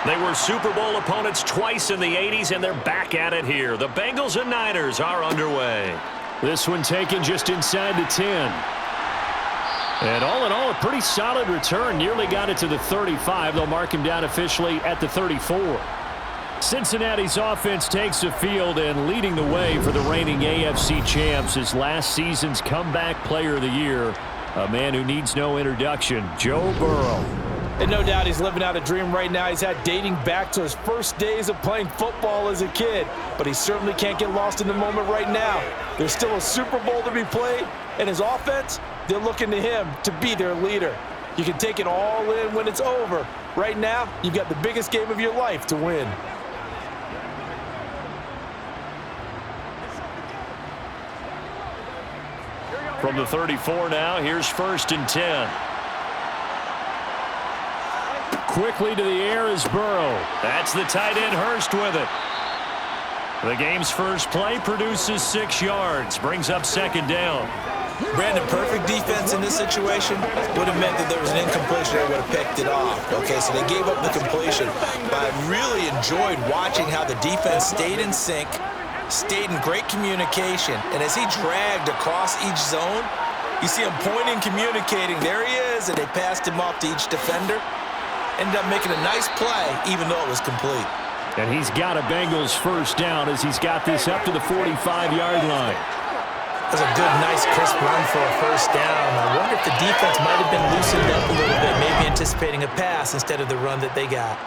They were Super Bowl opponents twice in the 80s, and they're back at it here. The Bengals and Niners are underway. This one taken just inside the 10. And all in all, a pretty solid return. Nearly got it to the 35. They'll mark him down officially at the 34. Cincinnati's offense takes the field and leading the way for the reigning AFC champs is last season's comeback player of the year, a man who needs no introduction, Joe Burrow. And no doubt he's living out a dream right now. He's had dating back to his first days of playing football as a kid. But he certainly can't get lost in the moment right now. There's still a Super Bowl to be played, and his offense, they're looking to him to be their leader. You can take it all in when it's over. Right now, you've got the biggest game of your life to win. From the 34 now, here's 1st and 10. Quickly to the air is Burrow. That's the tight end Hurst with it. The game's first play produces 6 yards, brings up 2nd down. Brandon, perfect defense in this situation would have meant that there was an incompletion. They would have picked it off. Okay, so they gave up the completion. But I really enjoyed watching how the defense stayed in sync, stayed in great communication. And as he dragged across each zone, you see him pointing, communicating. There he is, and they passed him off to each defender. Ended up making a nice play, even though it was complete. And he's got a Bengals 1st down as he's got this up to the 45-yard line. That's a good, nice, crisp run for a 1st down. I wonder if the defense might have been loosened up a little bit, maybe anticipating a pass instead of the run that they got.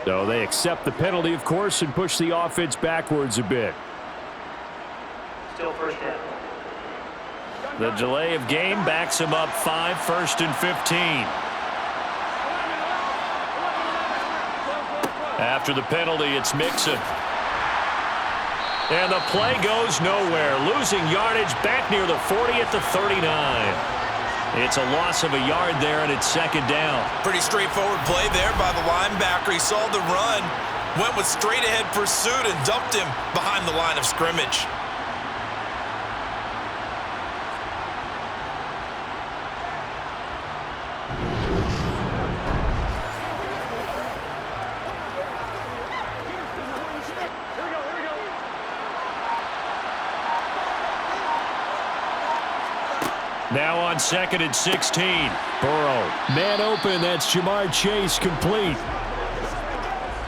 So they accept the penalty, of course, and push the offense backwards a bit. Still 1st down. The delay of game backs him up 5, 1st and 15. After the penalty, it's Mixon. And the play goes nowhere. Losing yardage back near the 40 at the 39. It's a loss of a yard there, and it's 2nd down. Pretty straightforward play there by the linebacker. He saw the run, went with straight-ahead pursuit, and dumped him behind the line of scrimmage. Now on 2nd and 16. Burrow, man open. That's Jamar Chase complete.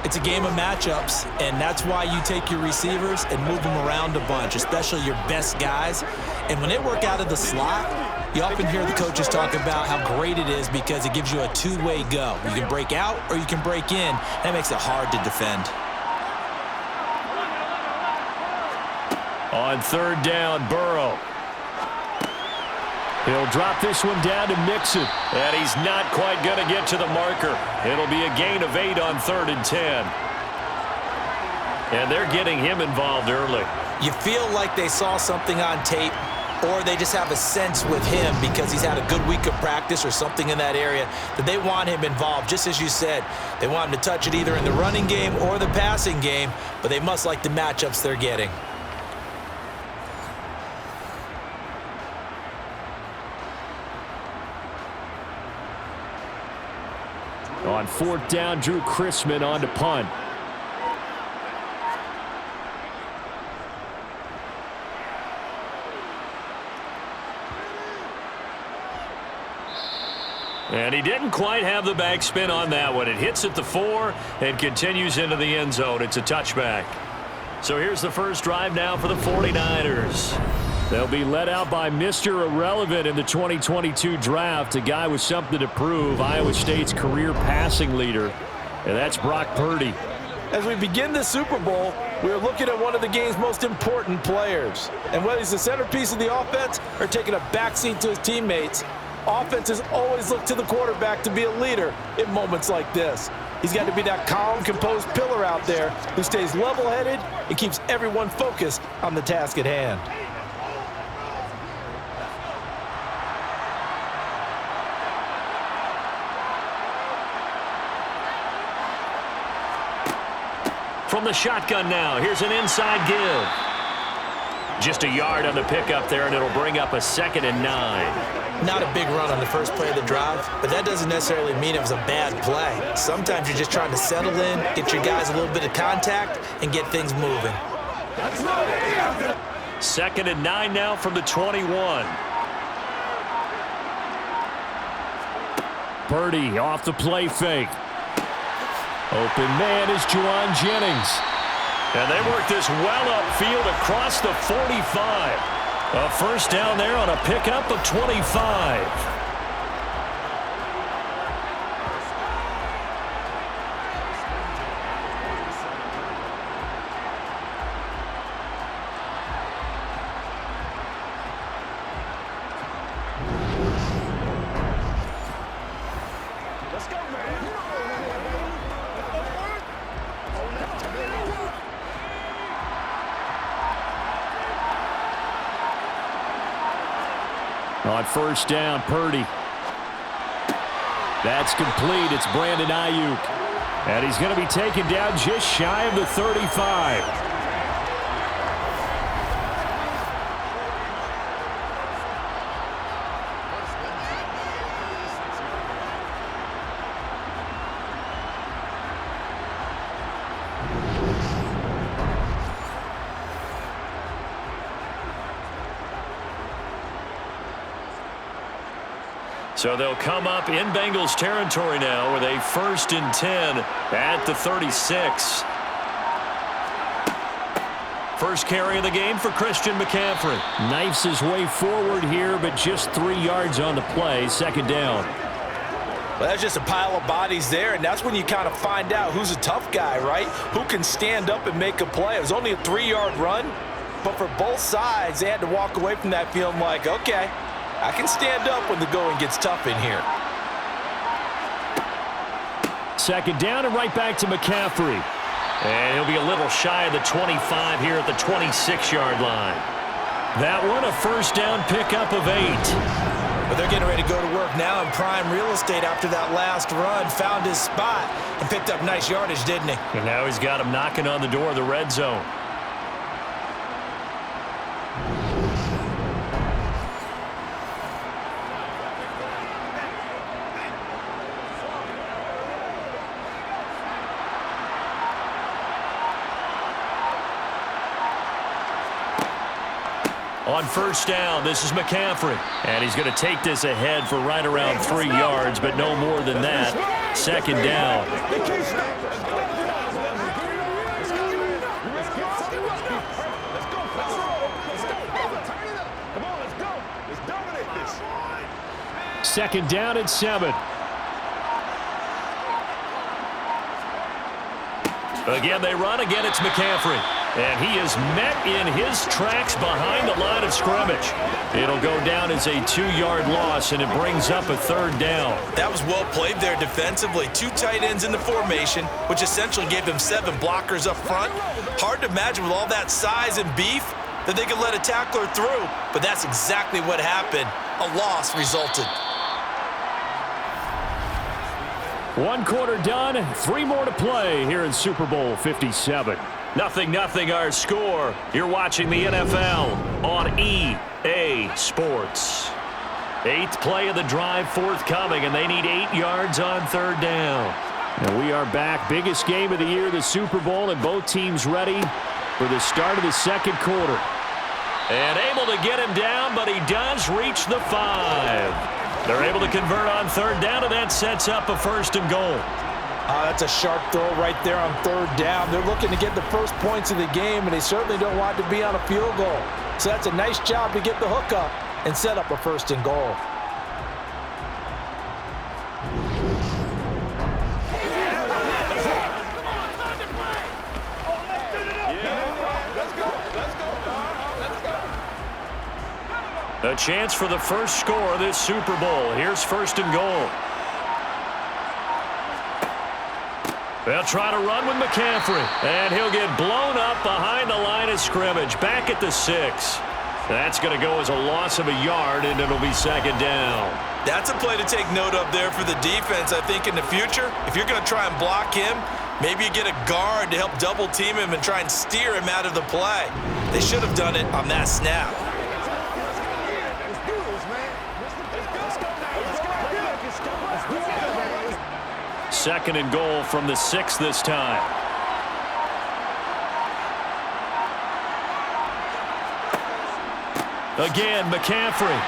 It's a game of matchups, and that's why you take your receivers and move them around a bunch, especially your best guys. And when they work out of the slot, you often hear the coaches talk about how great it is because it gives you a two-way go. You can break out or you can break in. That makes it hard to defend. On 3rd down, Burrow. He'll drop this one down to Mixon. And he's not quite going to get to the marker. It'll be a gain of 8 on 3rd and 10. And they're getting him involved early. You feel like they saw something on tape, or they just have a sense with him because he's had a good week of practice or something in that area that they want him involved. Just as you said, they want him to touch it either in the running game or the passing game, but they must like the matchups they're getting. On 4th down, Drew Chrisman on to punt. And he didn't quite have the backspin on that one. It hits at the 4 and continues into the end zone. It's a touchback. So here's the first drive now for the 49ers. They'll be led out by Mr. Irrelevant in the 2022 draft, a guy with something to prove, Iowa State's career passing leader, and that's Brock Purdy. As we begin the Super Bowl, we're looking at one of the game's most important players. And whether he's the centerpiece of the offense or taking a backseat to his teammates, Offenses always look to the quarterback to be a leader in moments like this. He's got to be that calm, composed pillar out there who stays level-headed and keeps everyone focused on the task at hand. From the shotgun now, here's an inside give. Just a yard on the pickup there, and it'll bring up a 2nd and 9. Not a big run on the first play of the drive, but that doesn't necessarily mean it was a bad play. Sometimes you're just trying to settle in, get your guys a little bit of contact, and get things moving. 2nd and 9 now from the 21. Purdy off the play fake. Open man is Juwan Jennings. And they work this well upfield across the 45. A first down there on a pickup of 25. On first down, Purdy. That's complete. It's Brandon Ayuk. And he's going to be taken down just shy of the 35. So they'll come up in Bengals territory now with a 1st and 10 at the 36. First carry of the game for Christian McCaffrey. Knifes his way forward here, but just 3 yards on the play. 2nd down. Well, that's just a pile of bodies there, and that's when you kind of find out who's a tough guy, right? Who can stand up and make a play. It was only a 3-yard run, but for both sides, they had to walk away from that feeling like, okay, I can stand up when the going gets tough in here. 2nd down and right back to McCaffrey. And he'll be a little shy of the 25 here at the 26-yard line. That one, a first down pickup of 8. But they're getting ready to go to work now in prime real estate after that last run. Found his spot and picked up nice yardage, didn't he? And now he's got him knocking on the door of the red zone. On first down, this is McCaffrey. And he's going to take this ahead for right around 3 yards, but no more than that. 2nd down. Second down and 7. Again, they run. Again, it's McCaffrey. And he is met in his tracks behind the line of scrimmage. It'll go down as a 2-yard loss, and it brings up a 3rd down. That was well played there defensively. 2 tight ends in the formation, which essentially gave them 7 blockers up front. Hard to imagine with all that size and beef that they could let a tackler through. But that's exactly what happened. A loss resulted. 1 quarter done, 3 more to play here in Super Bowl 57. 0-0 our score. You're watching the NFL on EA Sports. 8th play of the drive forthcoming, and they need 8 yards on 3rd down. And we are back. Biggest game of the year, the Super Bowl, and both teams ready for the start of the 2nd quarter. And able to get him down, but he does reach the 5. They're able to convert on 3rd down, and that sets up a 1st and goal. That's a sharp throw right there on 3rd down. They're looking to get the first points of the game, and they certainly don't want to be on a field goal. So that's a nice job to get the hook up and set up a 1st and goal. A chance for the first score of this Super Bowl. Here's first and goal. They'll try to run with McCaffrey, and he'll get blown up behind the line of scrimmage, back at the 6. That's going to go as a loss of a yard, and it'll be second down. That's a play to take note of there for the defense. I think in the future, if you're going to try and block him, maybe you get a guard to help double team him and try and steer him out of the play. They should have done it on that snap. Second and goal from the 6 this time. Again, McCaffrey.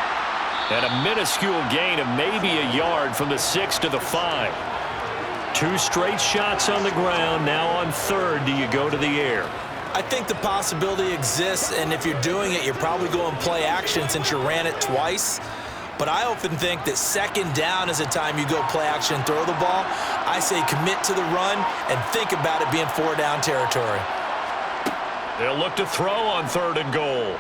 And a minuscule gain of maybe a yard from the 6 to the 5. 2 straight shots on the ground. Now on third, do you go to the air? I think the possibility exists, and if you're doing it, you're probably going play action since you ran it twice. But I often think that second down is a time you go play action and throw the ball. I say commit to the run and think about it being 4-down territory. They'll look to throw on third and goal.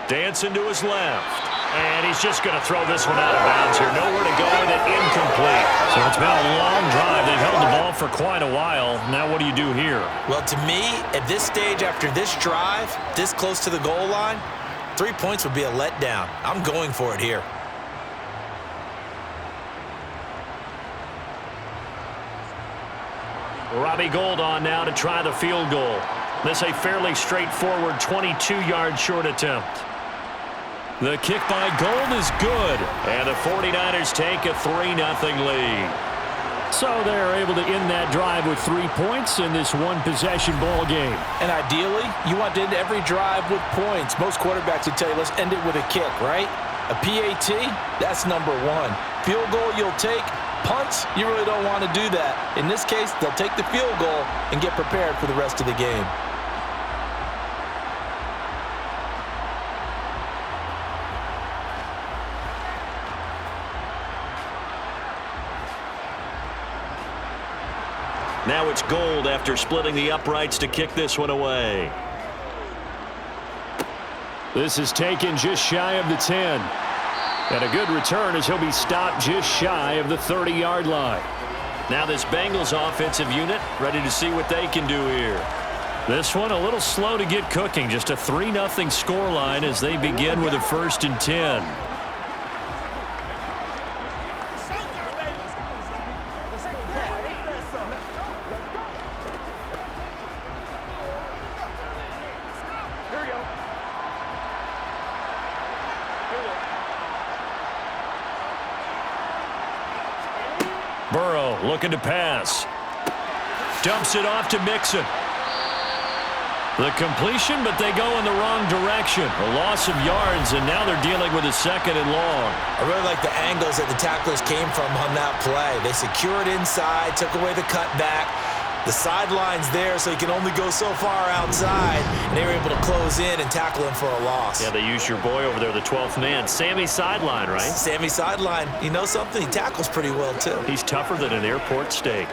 Dancing to his left. And he's just going to throw this one out of bounds here. Nowhere to go with it, incomplete. So it's been a long drive. They've held the ball for quite a while. Now what do you do here? Well, to me, at this stage after this drive, this close to the goal line, 3 points would be a letdown. I'm going for it here. Robbie Gould on now to try the field goal. This a fairly straightforward 22-yard short attempt. The kick by Gould is good, and the 49ers take a 3-0 lead. So they're able to end that drive with 3 points in this one-possession ball game. And ideally, you want to end every drive with points. Most quarterbacks would tell you, let's end it with a kick, right? A PAT, that's number 1. Field goal you'll take. Punts, you really don't want to do that. In this case, they'll take the field goal and get prepared for the rest of the game. Now it's Gould after splitting the uprights to kick this one away. This is taken just shy of the 10. And a good return as he'll be stopped just shy of the 30-yard line. Now this Bengals offensive unit ready to see what they can do here. This one a little slow to get cooking. Just a 3-0 scoreline as they begin with a 1st and 10. Burrow looking to pass. Dumps it off to Mixon. The completion, but they go in the wrong direction. A loss of yards, and now they're dealing with a 2nd and long. I really like the angles that the tacklers came from on that play. They secured inside, took away the cutback. The sideline's there, so he can only go so far outside, and they were able to close in and tackle him for a loss. Yeah, they used your boy over there, the 12th man. Sammy Sideline, right? Sammy Sideline. You know something? He tackles pretty well, too. He's tougher than an airport steak.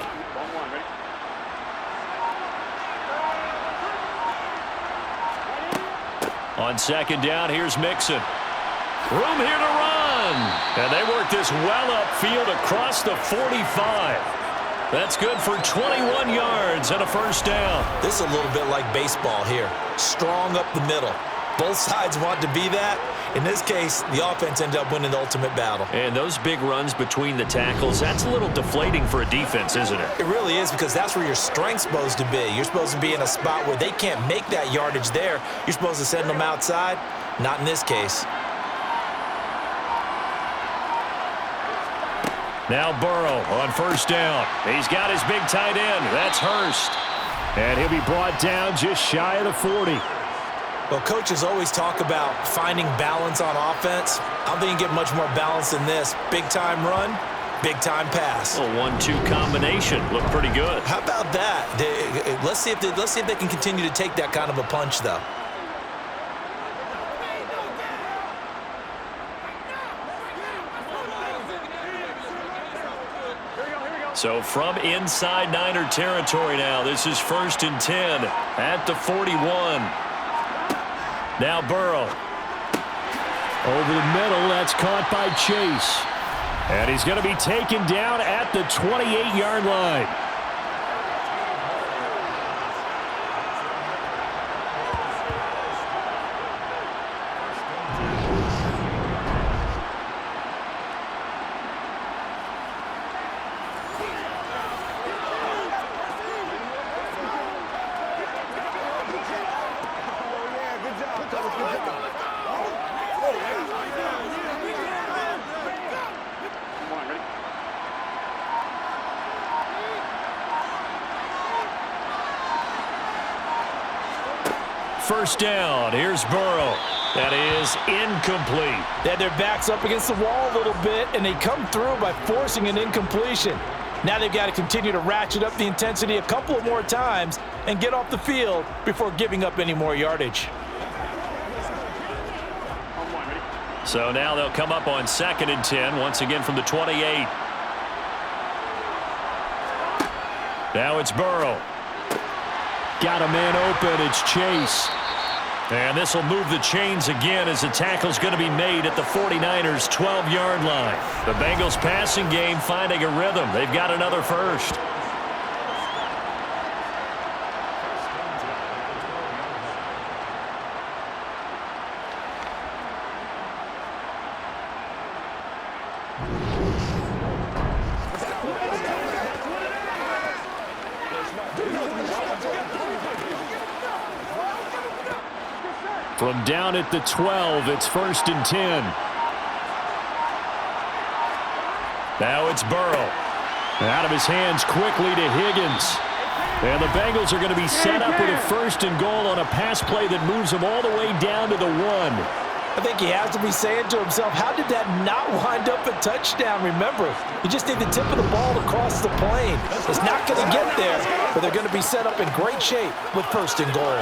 On 2nd down, here's Mixon. Room here to run. And they work this well upfield across the 45. That's good for 21 yards and a 1st down. This is a little bit like baseball here. Strong up the middle. Both sides want to be that. In this case, the offense ended up winning the ultimate battle. And those big runs between the tackles, that's a little deflating for a defense, isn't it? It really is, because that's where your strength's supposed to be. You're supposed to be in a spot where they can't make that yardage there. You're supposed to send them outside. Not in this case. Now Burrow on 1st down. He's got his big tight end. That's Hurst. And he'll be brought down just shy of the 40. Well, coaches always talk about finding balance on offense. I don't think you get much more balance than this. Big-time run, big-time pass. A 1-2 combination. Looked pretty good. How about that? Let's see if they can continue to take that kind of a punch, though. So from inside Niner territory now, this is 1st and 10 at the 41. Now Burrow. Over the middle, that's caught by Chase. And he's going to be taken down at the 28-yard line. First down. Here's Burrow. That is incomplete. They had their backs up against the wall a little bit, and they come through by forcing an incompletion. Now they've got to continue to ratchet up the intensity a couple of more times and get off the field before giving up any more yardage. So now they'll come up on 2nd and 10, once again from the 28. Now it's Burrow. Got a man open. It's Chase. And this will move the chains again as the tackle's going to be made at the 49ers' 12-yard line. The Bengals passing game finding a rhythm. They've got another first. From down at the 12, it's 1st and 10. Now it's Burrow. Out of his hands quickly to Higgins. And the Bengals are going to be set up with a 1st and goal on a pass play that moves them all the way down to the 1. I think he has to be saying to himself, how did that not wind up a touchdown? Remember, you just need the tip of the ball to cross the plane. It's not going to get there, but they're going to be set up in great shape with 1st and goal.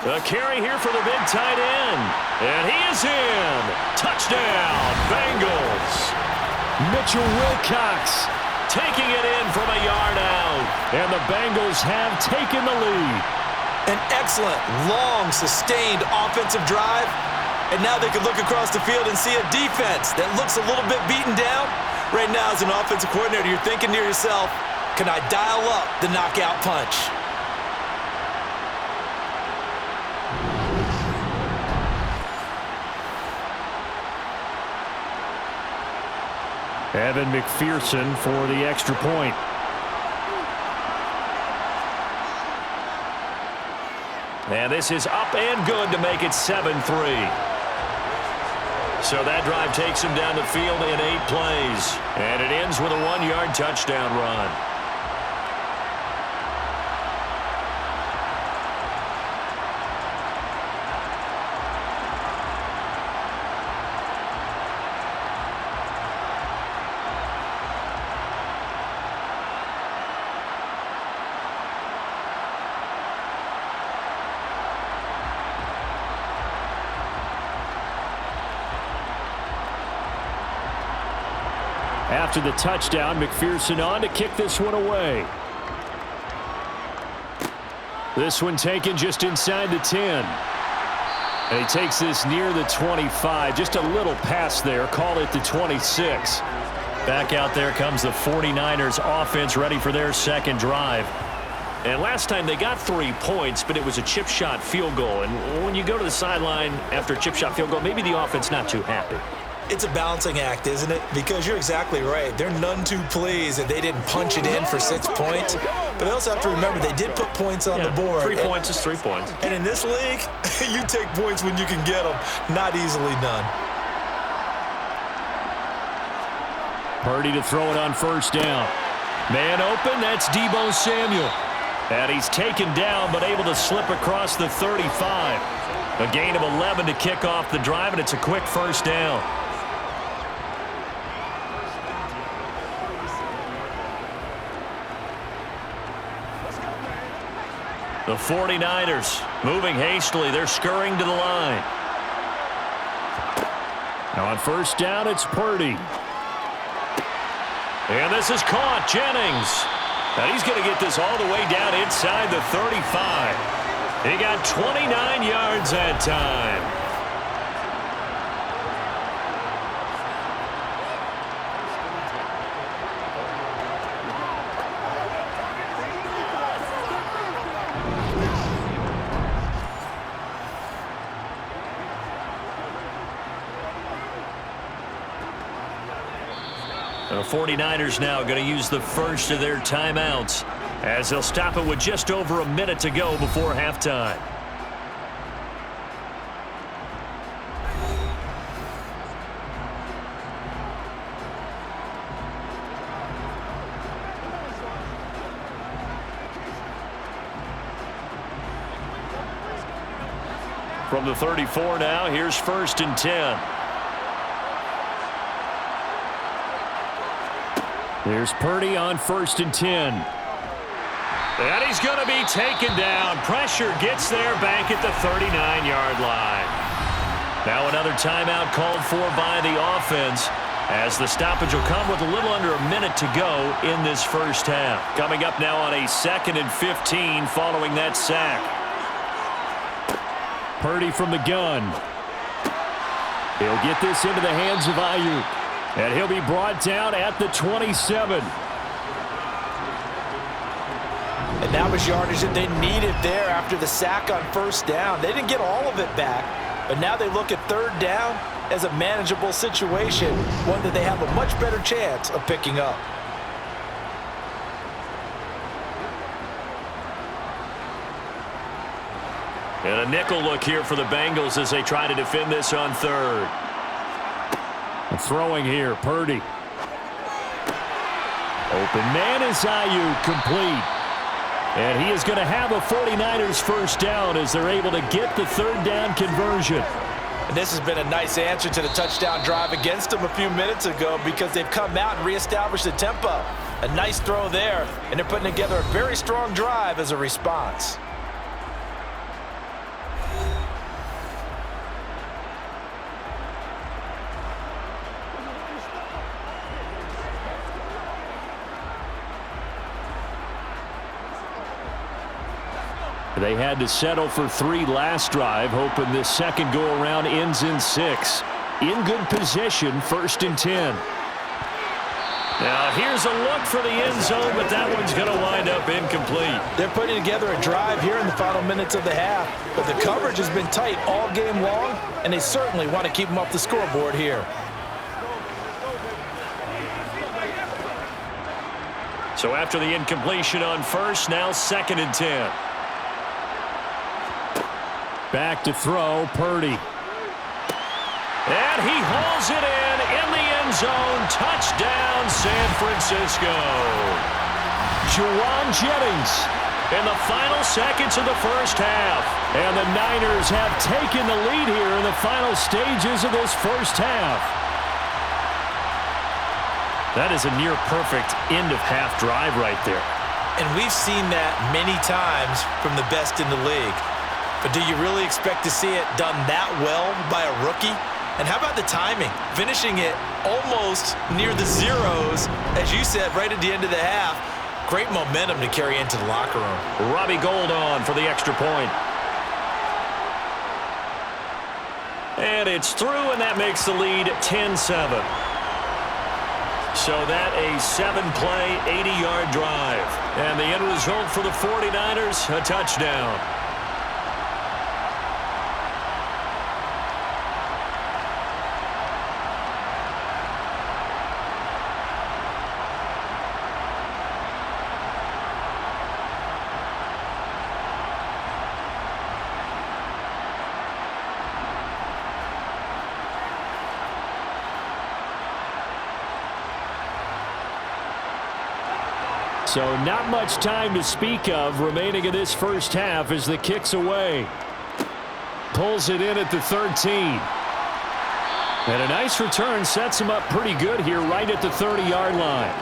The carry here for the big tight end. And he is in. Touchdown, Bengals. Mitchell Wilcox Taking it in from a yard out. And the Bengals have taken the lead. An excellent, long, sustained offensive drive. And now they can look across the field and see a defense that looks a little bit beaten down. Right now, as an offensive coordinator, you're thinking to yourself, can I dial up the knockout punch? Evan McPherson for the extra point. And this is up and good to make it 7-3. So that drive takes him down the field in 8 plays. And it ends with a 1-yard touchdown run. After the touchdown, McPherson on to kick this one away. This one taken just inside the 10. And he takes this near the 25. Just a little pass there. Call it the 26. Back out there comes the 49ers offense ready for their second drive. And last time they got 3 points, but it was a chip shot field goal. And when you go to the sideline after a chip shot field goal, maybe the offense not too happy. It's a balancing act, isn't it? Because you're exactly right. They're none too pleased that they didn't punch it in for 6 points. But they also have to remember they did put points on the board. 3 points is 3 points. And in this league, you take points when you can get them. Not easily done. Purdy to throw it on first down. Man open, that's Deebo Samuel. And he's taken down but able to slip across the 35. A gain of 11 to kick off the drive, and it's a quick first down. The 49ers moving hastily. They're scurrying to the line. On first down, it's Purdy. And this is caught. Jennings. And he's going to get this all the way down inside the 35. He got 29 yards that time. The 49ers now going to use the first of their timeouts as they'll stop it with just over a minute to go before halftime. From the 34 now, here's 1st and 10. There's Purdy on 1st and 10. And he's going to be taken down. Pressure gets there back at the 39-yard line. Now another timeout called for by the offense as the stoppage will come with a little under a minute to go in this first half. Coming up now on a 2nd and 15 following that sack. Purdy from the gun. He'll get this into the hands of Ayuk. And he'll be brought down at the 27. And that was yardage that they needed there after the sack on first down. They didn't get all of it back, but now they look at 3rd down as a manageable situation, one that they have a much better chance of picking up. And a nickel look here for the Bengals as they try to defend this on 3rd. Throwing here, Purdy. Open man is Ayuk, complete. And he is going to have a 49ers first down as they're able to get the 3rd down conversion. And this has been a nice answer to the touchdown drive against them a few minutes ago because they've come out and reestablished the tempo. A nice throw there, and they're putting together a very strong drive as a response. They had to settle for 3 last drive, hoping this second go-around ends in 6. In good position, 1st and 10. Now here's a look for the end zone, but that one's going to wind up incomplete. They're putting together a drive here in the final minutes of the half, but the coverage has been tight all game long, and they certainly want to keep them off the scoreboard here. So after the incompletion on first, now 2nd and 10. Back to throw, Purdy. And he hauls it in the end zone. Touchdown, San Francisco. Juwan Jennings In the final seconds of the first half. And the Niners have taken the lead here in the final stages of this first half. That is a near-perfect end-of-half drive right there. And we've seen that many times from the best in the league. But do you really expect to see it done that well by a rookie? And how about the timing? Finishing it almost near the zeros, as you said, right at the end of the half. Great momentum to carry into the locker room. Robbie Gould on for the extra point. And it's through, and that makes the lead 10-7. So that a 7-play, 80-yard drive. And the end result for the 49ers, a touchdown. So not much time to speak of remaining in this first half as the kick's away. Pulls it in at the 13. And a nice return sets him up pretty good here right at the 30-yard line.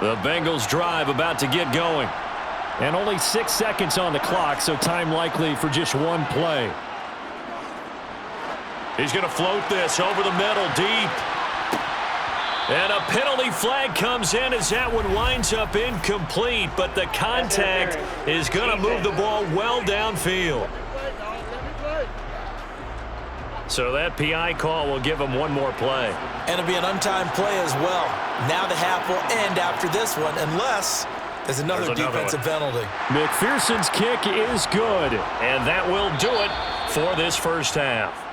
The Bengals drive about to get going. And only 6 seconds on the clock, so time likely for just one play. He's going to float this over the middle, deep. And a penalty flag comes in as that one winds up incomplete, but the contact is going to move the ball well downfield. So that PI call will give him one more play. And it'll be an untimed play as well. Now the half will end after this one, unless there's another defensive penalty. McPherson's kick is good. And that will do it for this first half.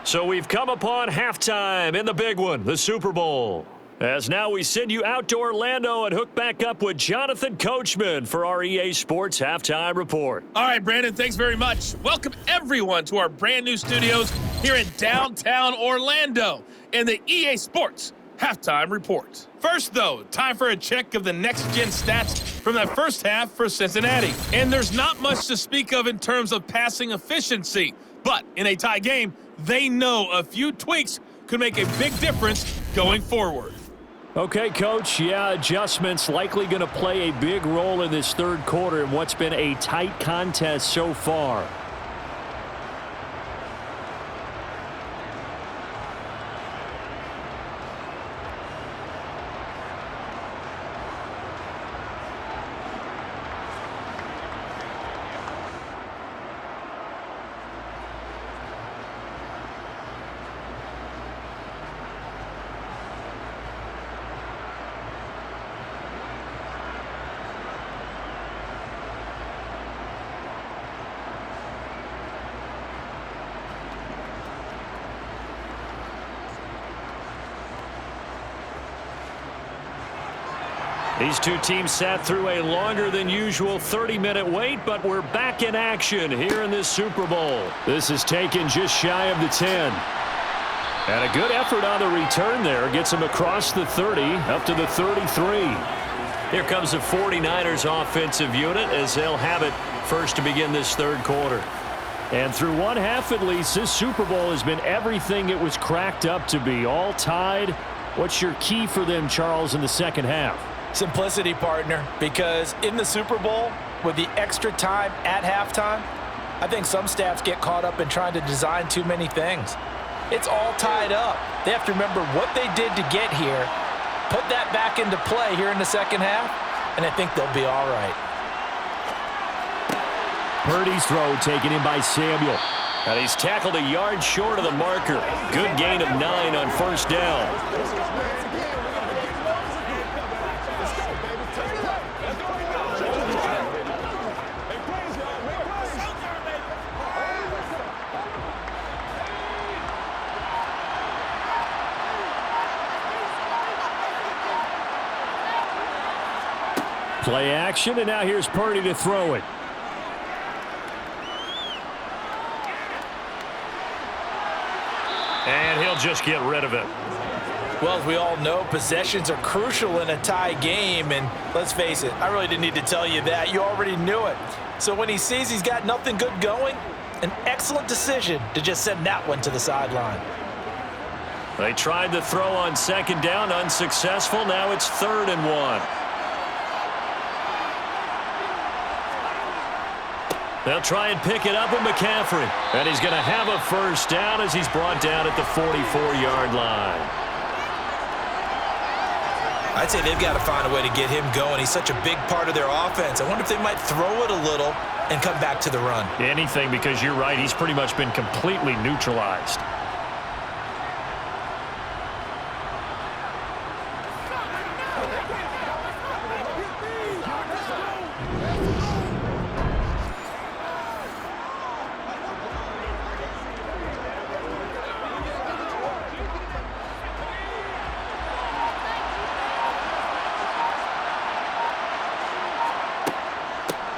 So we've come upon halftime in the big one, the Super Bowl. As now we send you out to Orlando and hook back up with Jonathan Coachman for our EA Sports Halftime Report. All right, Brandon, thanks very much. Welcome, everyone, to our brand new studios here in downtown Orlando in the EA Sports Halftime Report. First, though, time for a check of the next-gen stats from that first half for Cincinnati. And there's not much to speak of in terms of passing efficiency. But in a tie game, they know a few tweaks could make a big difference going forward. Okay, Coach, yeah, adjustments likely going to play a big role in this third quarter in what's been a tight contest so far. These two teams sat through a longer than usual 30-minute wait, but we're back in action here in this Super Bowl. This is taken just shy of the 10. And a good effort on the return there. Gets him across the 30, up to the 33. Here comes the 49ers offensive unit as they'll have it first to begin this third quarter. And through one half at least, this Super Bowl has been everything it was cracked up to be. All tied. What's your key for them, Charles, in the second half? Simplicity, partner, because in the Super Bowl, with the extra time at halftime, I think some staffs get caught up in trying to design too many things. It's all tied up. They have to remember what they did to get here, put that back into play here in the second half, and I think they'll be all right. Purdy's throw taken in by Samuel. And he's tackled a yard short of the marker. Good gain of 9 on first down. Play action, and now here's Purdy to throw it. And he'll just get rid of it. Well, as we all know, possessions are crucial in a tie game, and let's face it, I really didn't need to tell you that. You already knew it. So when he sees he's got nothing good going, an excellent decision to just send that one to the sideline. They tried the throw on second down, unsuccessful. Now it's 3rd and 1. They'll try and pick it up with McCaffrey. And he's going to have a first down as he's brought down at the 44-yard line. I'd say they've got to find a way to get him going. He's such a big part of their offense. I wonder if they might throw it a little and come back to the run. Anything, because you're right, he's pretty much been completely neutralized.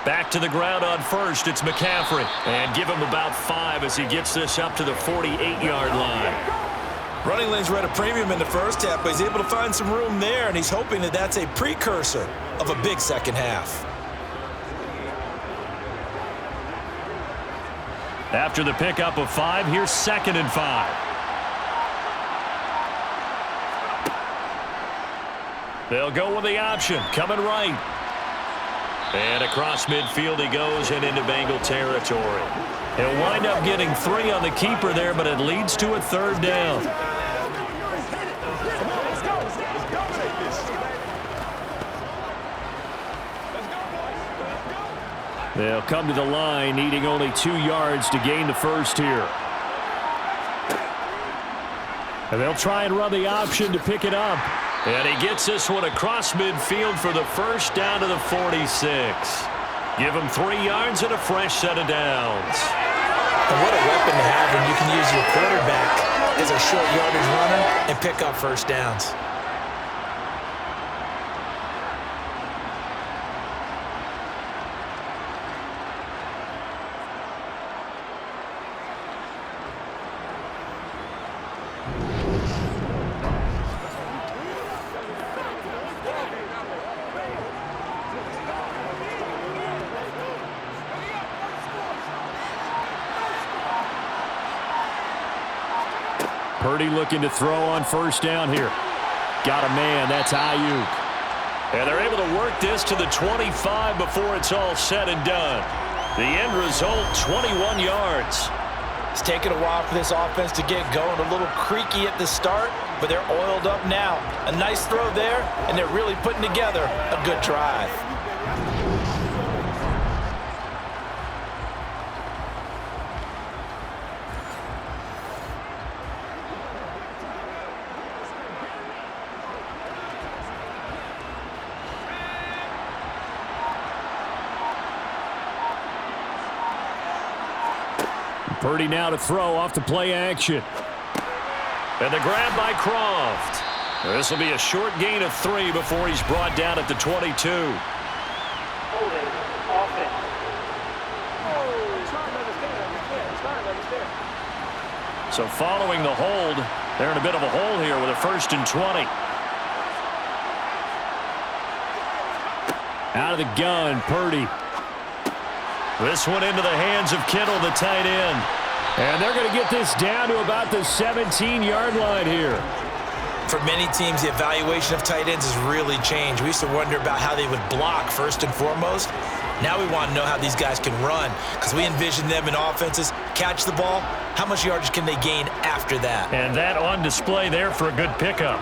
Back to the ground on first, it's McCaffrey. And give him about 5 as he gets this up to the 48-yard line. Running lanes were at a premium in the first half, but he's able to find some room there, and he's hoping that that's a precursor of a big second half. After the pickup of 5, here's 2nd and 5. They'll go with the option, coming right. And across midfield he goes and into Bengal territory. He'll wind up getting 3 on the keeper there, but it leads to a 3rd down. They'll come to the line, needing only 2 yards to gain the first here. And they'll try and run the option to pick it up. And he gets this one across midfield for the first down to the 46. Give him 3 yards and a fresh set of downs. And what a weapon to have when you can use your quarterback as a short yardage runner and pick up first downs. Purdy looking to throw on first down here. Got a man, that's Ayuk. And they're able to work this to the 25 before it's all said and done. The end result, 21 yards. It's taken a while for this offense to get going. A little creaky at the start, but they're oiled up now. A nice throw there, and they're really putting together a good drive. Purdy now to throw off the play action. And the grab by Croft. This will be a short gain of 3 before he's brought down at the 22. Holding. Offense. So following the hold, they're in a bit of a hole here with a 1st and 20. Out of the gun, Purdy. This one into the hands of Kittle, the tight end. And they're going to get this down to about the 17-yard line here. For many teams, the evaluation of tight ends has really changed. We used to wonder about how they would block first and foremost. Now we want to know how these guys can run, because we envision them in offenses, catch the ball, how much yardage can they gain after that? And that on display there for a good pickup.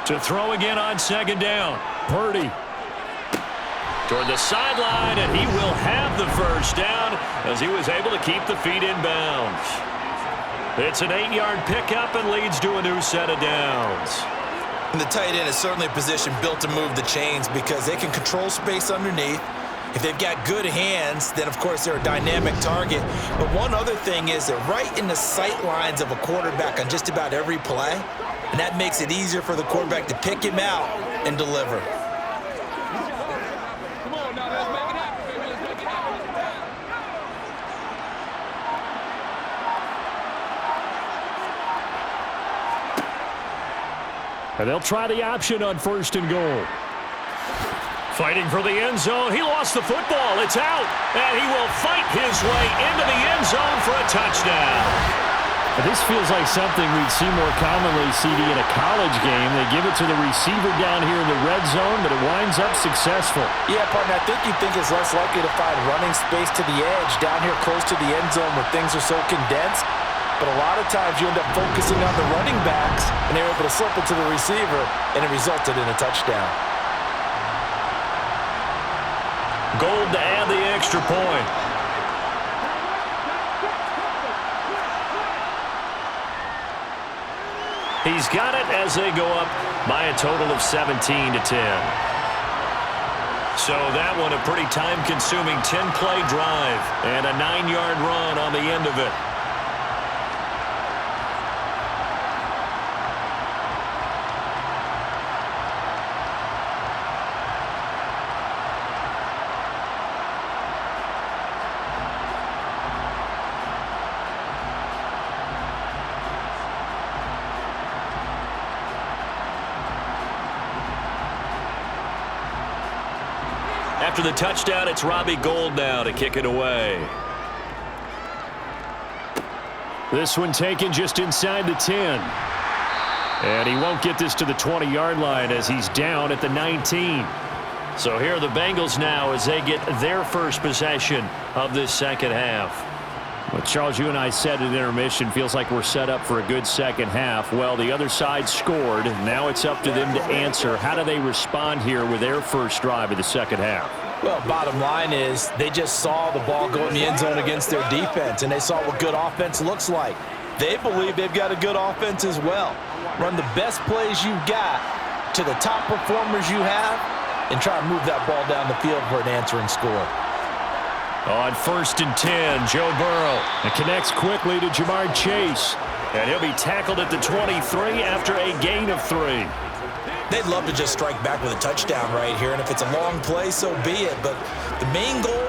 To throw again on 2nd down. Purdy toward the sideline, and he will have the first down as he was able to keep the feet in bounds. It's an 8-yard pickup and leads to a new set of downs. And the tight end is certainly a position built to move the chains because they can control space underneath. If they've got good hands, then of course they're a dynamic target. But one other thing is they're right in the sight lines of a quarterback on just about every play. And that makes it easier for the quarterback to pick him out and deliver. And they'll try the option on 1st and goal. Fighting for the end zone. He lost the football. It's out. And he will fight his way into the end zone for a touchdown. This feels like something we'd see more commonly, CD, in a college game. They give it to the receiver down here in the red zone, but it winds up successful. Yeah, partner, I think you think it's less likely to find running space to the edge down here close to the end zone where things are so condensed. But a lot of times you end up focusing on the running backs, and they're able to slip it to the receiver, and it resulted in a touchdown. Gold to add the extra point. He's got it as they go up by a total of 17-10. So that one a pretty time-consuming 10-play drive and a 9-yard run on the end of it. After the touchdown, it's Robbie Gould now to kick it away. This one taken just inside the 10. And he won't get this to the 20-yard line as he's down at the 19. So here are the Bengals now as they get their first possession of this second half. Well, Charles, you and I said at intermission, feels like we're set up for a good second half. Well, the other side scored. Now it's up to them to answer. How do they respond here with their first drive of the second half? Well, bottom line is they just saw the ball go in the end zone against their defense, and they saw what good offense looks like. They believe they've got a good offense as well. Run the best plays you've got to the top performers you have and try to move that ball down the field for an answering score. On 1st and 10, Joe Burrow. It connects quickly to Jamar Chase. And he'll be tackled at the 23 after a gain of 3. They'd love to just strike back with a touchdown right here, and if it's a long play, so be it. But the main goal,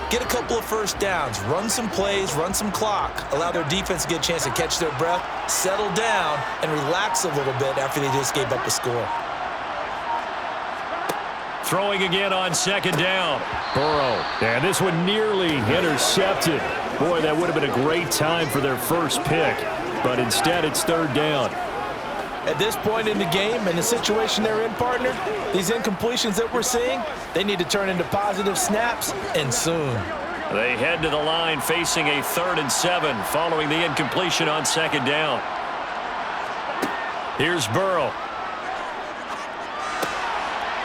get a couple of first downs, run some plays, run some clock, allow their defense to get a chance to catch their breath, settle down, and relax a little bit after they just gave up a score. Throwing again on 2nd down. Burrow. And this one nearly intercepted. Boy, that would have been a great time for their first pick. But instead, it's 3rd down. At this point in the game and the situation they're in, partner, these incompletions that we're seeing, they need to turn into positive snaps, and soon. They head to the line facing a 3rd and 7 following the incompletion on 2nd down. Here's Burrow.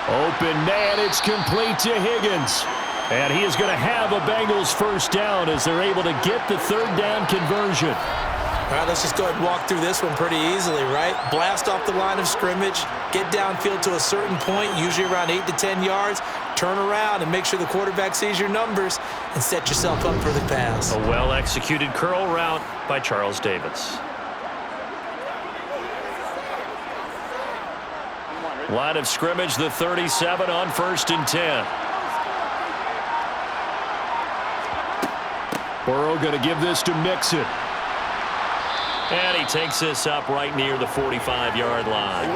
Open man, it's complete to Higgins. And he is going to have a Bengals first down as they're able to get the 3rd down conversion. All right, let's just go ahead and walk through this one pretty easily, right? Blast off the line of scrimmage, get downfield to a certain point, usually around 8 to 10 yards, turn around and make sure the quarterback sees your numbers and set yourself up for the pass. A well-executed curl route by Charles Davis. Line of scrimmage, the 37 on 1st and 10. Burrow going to give this to Mixon. And he takes this up right near the 45-yard line.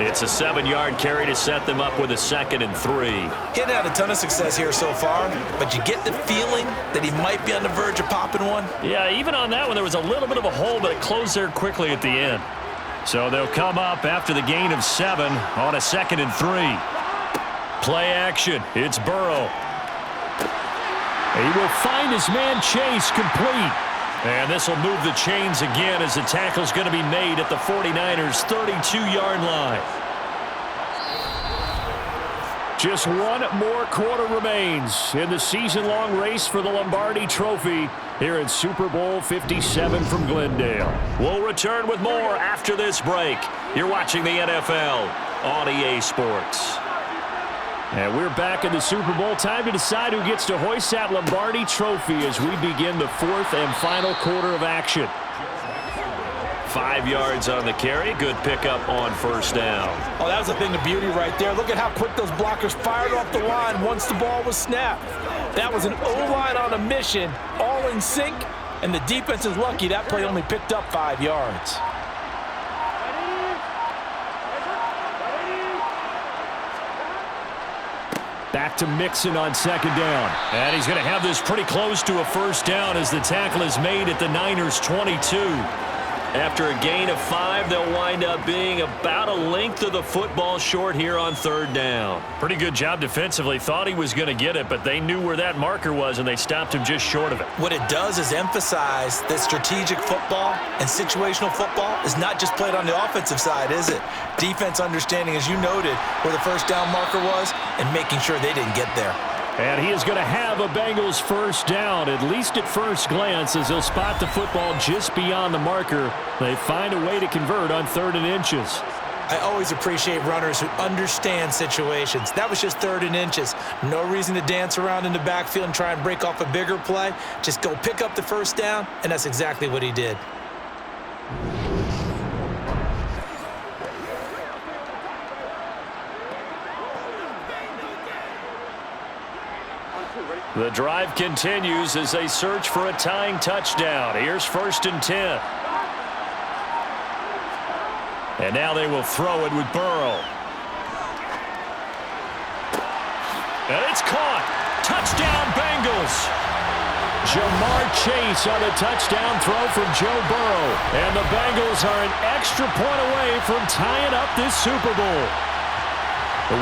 It's a 7-yard carry to set them up with a 2nd and 3. Getting out a ton of success here so far, but you get the feeling that he might be on the verge of popping one. Yeah, even on that one, there was a little bit of a hole, but it closed there quickly at the end. So they'll come up after the gain of 7 on a 2nd and 3. Play action. It's Burrow. He will find his man Chase complete. And this will move the chains again as the tackle's going to be made at the 49ers' 32-yard line. Just one more quarter remains in the season-long race for the Lombardi Trophy here at Super Bowl 57 from Glendale. We'll return with more after this break. You're watching the NFL on EA Sports. And we're back in the Super Bowl. Time to decide who gets to hoist that Lombardi Trophy as we begin the 4th and final quarter of action. 5 yards on the carry. Good pickup on 1st down. Oh, that was a thing of beauty right there. Look at how quick those blockers fired off the line once the ball was snapped. That was an O-line on a mission, all in sync, and the defense is lucky that play only picked up 5 yards. Back to Mixon on 2nd down. And he's going to have this pretty close to a 1st down as the tackle is made at the Niners' 22. After a gain of 5, they'll wind up being about a length of the football short here on 3rd down. Pretty good job defensively. Thought he was going to get it, but they knew where that marker was, and they stopped him just short of it. What it does is emphasize that strategic football and situational football is not just played on the offensive side, is it? Defense understanding, as you noted, where the 1st down marker was and making sure they didn't get there. And he is going to have a Bengals first down, at least at first glance, as they'll spot the football just beyond the marker. They find a way to convert on 3rd and inches. I always appreciate runners who understand situations. That was just 3rd and inches. No reason to dance around in the backfield and try and break off a bigger play. Just go pick up the 1st down, and that's exactly what he did. The drive continues as they search for a tying touchdown. Here's 1st and 10. And now they will throw it with Burrow. And it's caught. Touchdown, Bengals. Jamar Chase on a touchdown throw from Joe Burrow. And the Bengals are an extra point away from tying up this Super Bowl.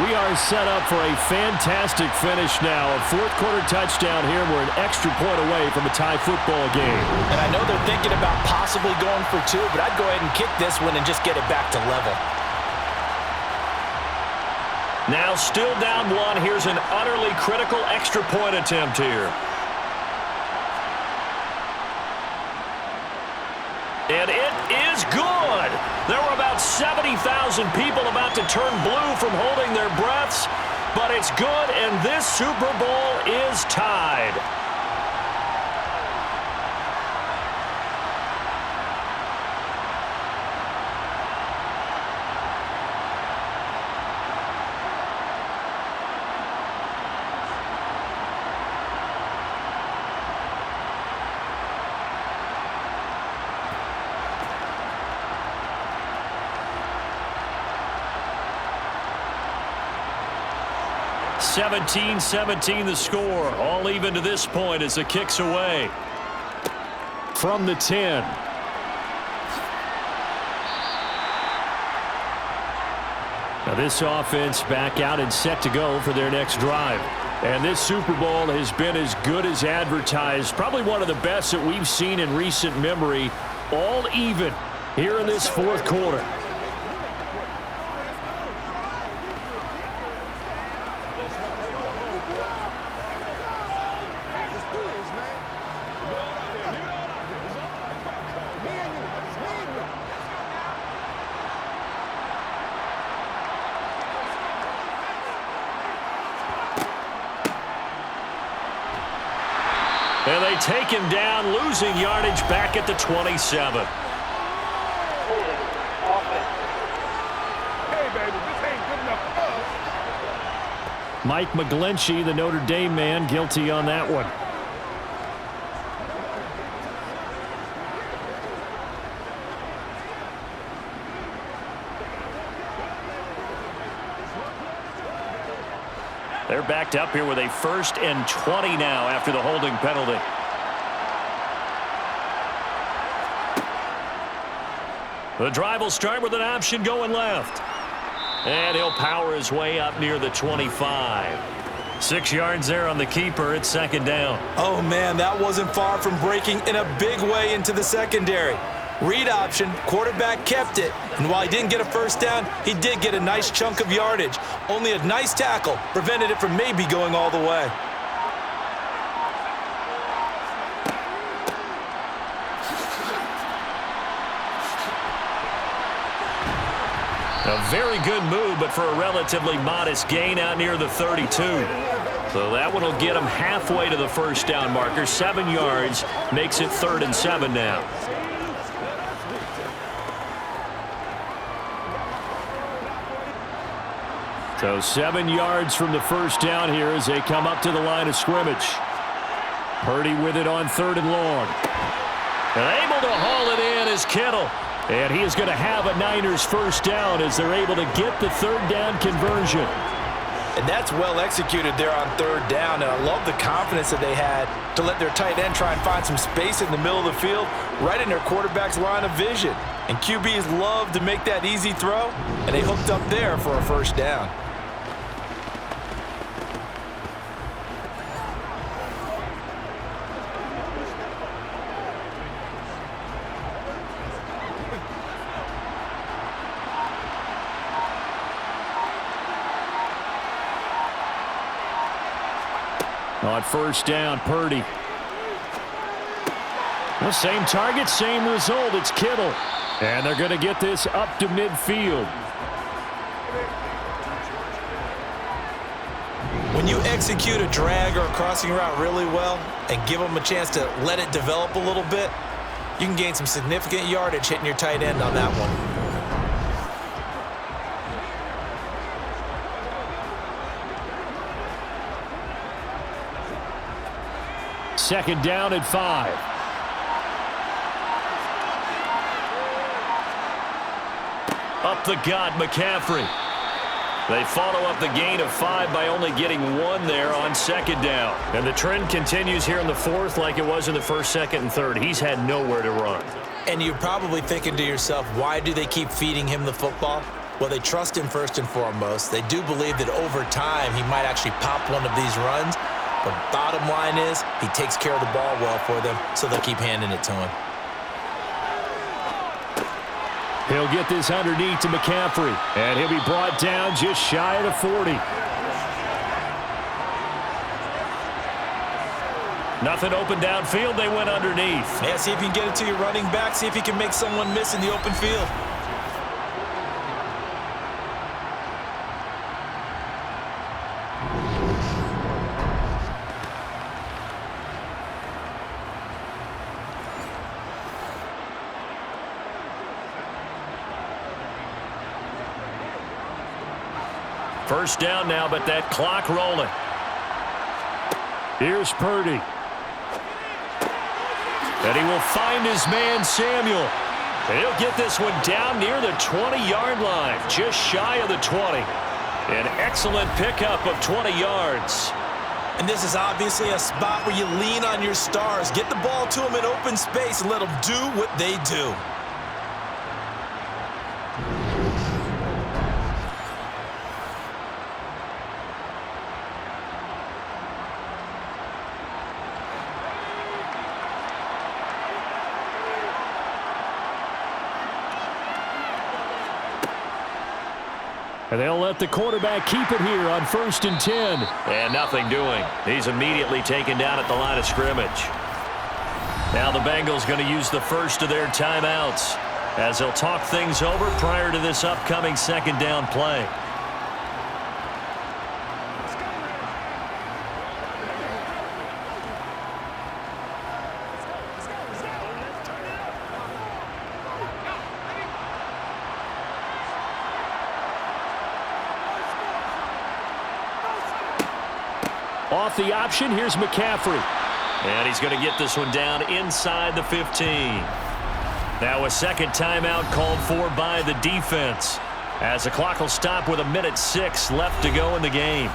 We are set up for a fantastic finish now. A fourth-quarter touchdown here. We're an extra point away from a tie football game. And I know they're thinking about possibly going for two, but I'd go ahead and kick this one and just get it back to level. Now still down one. Here's an utterly critical extra point attempt here. And it is good. There were about 70,000 people about to turn blue from holding their breaths, but it's good, and this Super Bowl is tied. (17-17) the score. All even to this point as the kick's away. From the 10. Now this offense back out and set to go for their next drive. And this Super Bowl has been as good as advertised. Probably one of the best that we've seen in recent memory. All even here in this fourth quarter. And they take him down, losing yardage back at the 27. Mike McGlinchey, the Notre Dame man, guilty on that one. They're backed up here with a 1st and 20 now after the holding penalty. The drive will start with an option going left. And he'll power his way up near the 25. 6 yards there on the keeper. It's 2nd down. Oh, man, that wasn't far from breaking in a big way into the secondary. Read option, quarterback kept it, and while he didn't get a 1st down, he did get a nice chunk of yardage. Only a nice tackle prevented it from maybe going all the way. A very good move, but for a relatively modest gain out near the 32. So that one will get him halfway to the 1st down marker. 7 yards makes it 3rd and 7 now. So 7 yards from the 1st down here as they come up to the line of scrimmage. Purdy with it on 3rd and long. And able to haul it in is Kittle. And he is going to have a Niners 1st down as they're able to get the 3rd down conversion. And that's well executed there on 3rd down. And I love the confidence that they had to let their tight end try and find some space in the middle of the field, right in their quarterback's line of vision. And QBs love to make that easy throw, and they hooked up there for a 1st down. On 1st down, Purdy. The same target, same result. It's Kittle. And they're going to get this up to midfield. When you execute a drag or a crossing route really well and give them a chance to let it develop a little bit, you can gain some significant yardage hitting your tight end on that one. 2nd down and 5. Up the gut, McCaffrey. They follow up the gain of 5 by only getting 1 there on second down. And the trend continues here in the fourth like it was in the first, second, and third. He's had nowhere to run. And you're probably thinking to yourself, why do they keep feeding him the football? Well, they trust him first and foremost. They do believe that over time he might actually pop one of these runs. But bottom line is he takes care of the ball well for them, so they'll keep handing it to him. He'll get this underneath to McCaffrey, and he'll be brought down just shy of the 40. Nothing open downfield. They went underneath. Yeah, see if you can get it to your running back. See if you can make someone miss in the open field. First down now, but that clock rolling. Here's Purdy. And he will find his man, Samuel. And he'll get this one down near the 20-yard line, just shy of the 20. An excellent pickup of 20 yards. And this is obviously a spot where you lean on your stars. Get the ball to them in open space and let them do what they do. And they'll let the quarterback keep it here on 1st and 10. And nothing doing. He's immediately taken down at the line of scrimmage. Now the Bengals going to use the first of their timeouts as they'll talk things over prior to this upcoming second down play. Off the option, here's McCaffrey. And he's going to get this one down inside the 15. Now a second timeout called for by the defense, as the clock will stop with 1:06 left to go in the game.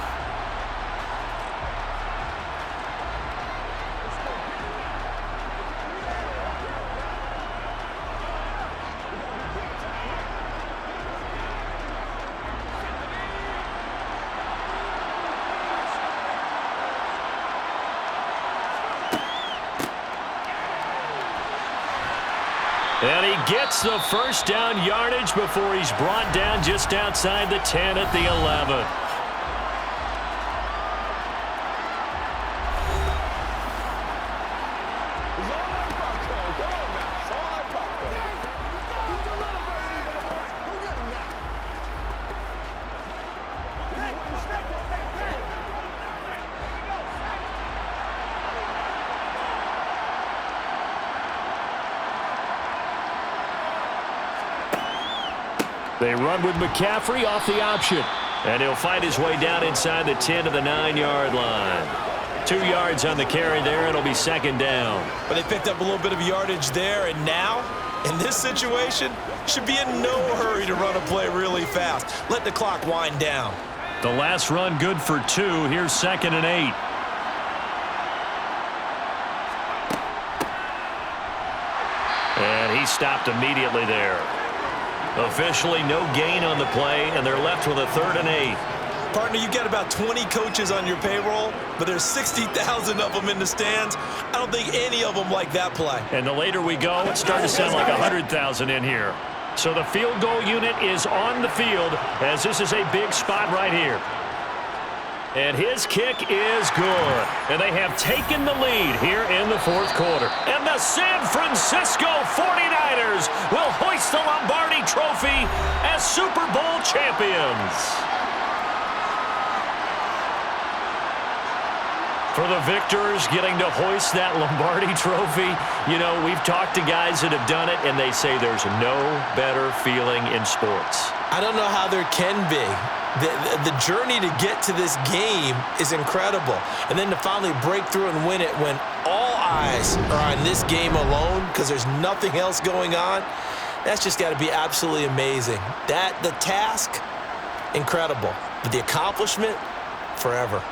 And he gets the first down yardage before he's brought down just outside the 10 at the 11. They run with McCaffrey off the option. And he'll find his way down inside the 10 to the 9-yard line. 2 yards on the carry there. It'll be second down. But they picked up a little bit of yardage there, and now, in this situation, should be in no hurry to run a play really fast. Let the clock wind down. The last run good for 2. Here's 2nd and 8. And he stopped immediately there. Officially no gain on the play, and they're left with a 3rd and 8. Partner, you got about 20 coaches on your payroll, but there's 60,000 of them in the stands. I don't think any of them like that play. And the later we go, it's starting to sound like 100,000 in here. So the field goal unit is on the field, as this is a big spot right here. And his kick is good. And they have taken the lead here in the fourth quarter. And the San Francisco 49ers will hoist the Lombardi Trophy as Super Bowl champions. For the victors getting to hoist that Lombardi Trophy, you know, we've talked to guys that have done it, and they say there's no better feeling in sports. I don't know how there can be. The journey to get to this game is incredible. And then to finally break through and win it when all eyes are on this game alone because there's nothing else going on, that's just got to be absolutely amazing. The task incredible. But the accomplishment, forever.